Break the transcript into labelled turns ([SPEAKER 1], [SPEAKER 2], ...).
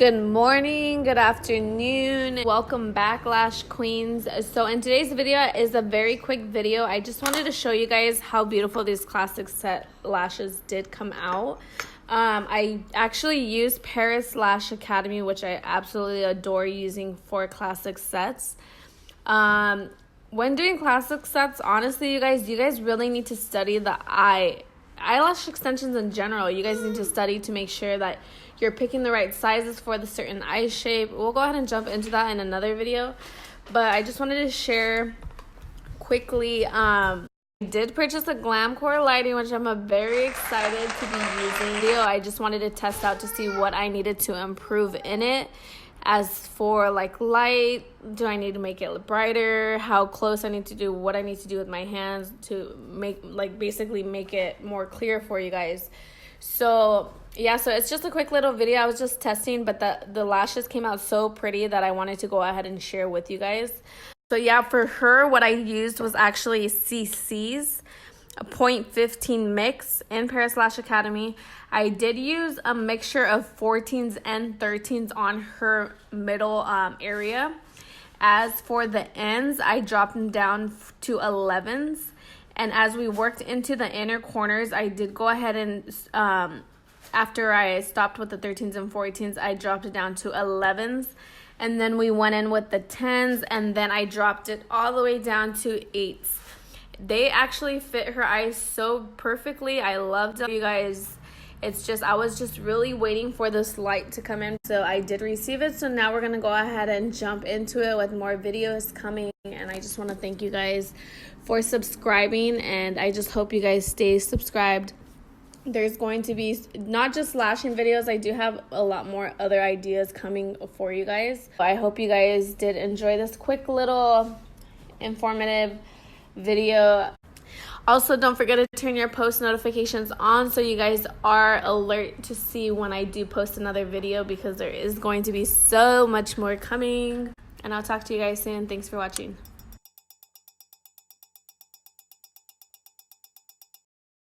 [SPEAKER 1] Good morning, good afternoon. Welcome back, Lash Queens. So in today's video is a very quick video. I just wanted to show you guys how beautiful these classic set lashes did come out. I actually used Paris Lash Academy, which I absolutely adore using for classic sets. When doing classic sets, honestly, you guys really need to study the eyelash extensions in general. You guys need to study to make sure that you're picking the right sizes for the certain eye shape. We'll go ahead and jump into that in another video, but I just wanted to share quickly. I did purchase a Glamcor lighting, which I'm very excited to be using. I just wanted to test out to see what I needed to improve in it. As for like light, do I need to make it brighter, how close I need to do, what I need to do with my hands to make, like, basically make it more clear for you guys. So yeah, so it's just a quick little video. I was just testing, but the lashes came out so pretty that I wanted to go ahead and share with you guys. So yeah, for her, what I used was actually CC's a 0.15 mix in Paris Lash Academy. I did use a mixture of 14s and 13s on her middle area. As for the ends, I dropped them down to 11s. And as we worked into the inner corners, I did go ahead and, after I stopped with the 13s and 14s, I dropped it down to 11s. And then we went in with the 10s, and then I dropped it all the way down to 8s. They actually fit her eyes so perfectly. I loved them, you guys. It's just, I was just really waiting for this light to come in. So I did receive it. So now we're going to go ahead and jump into it with more videos coming. And I just want to thank you guys for subscribing. And I just hope you guys stay subscribed. There's going to be not just lashing videos. I do have a lot more other ideas coming for you guys. I hope you guys did enjoy this quick little informative video. Also, don't forget to turn your post notifications on so you guys are alert to see when I do post another video, because there is going to be so much more coming. And I'll talk to you guys soon. Thanks for watching.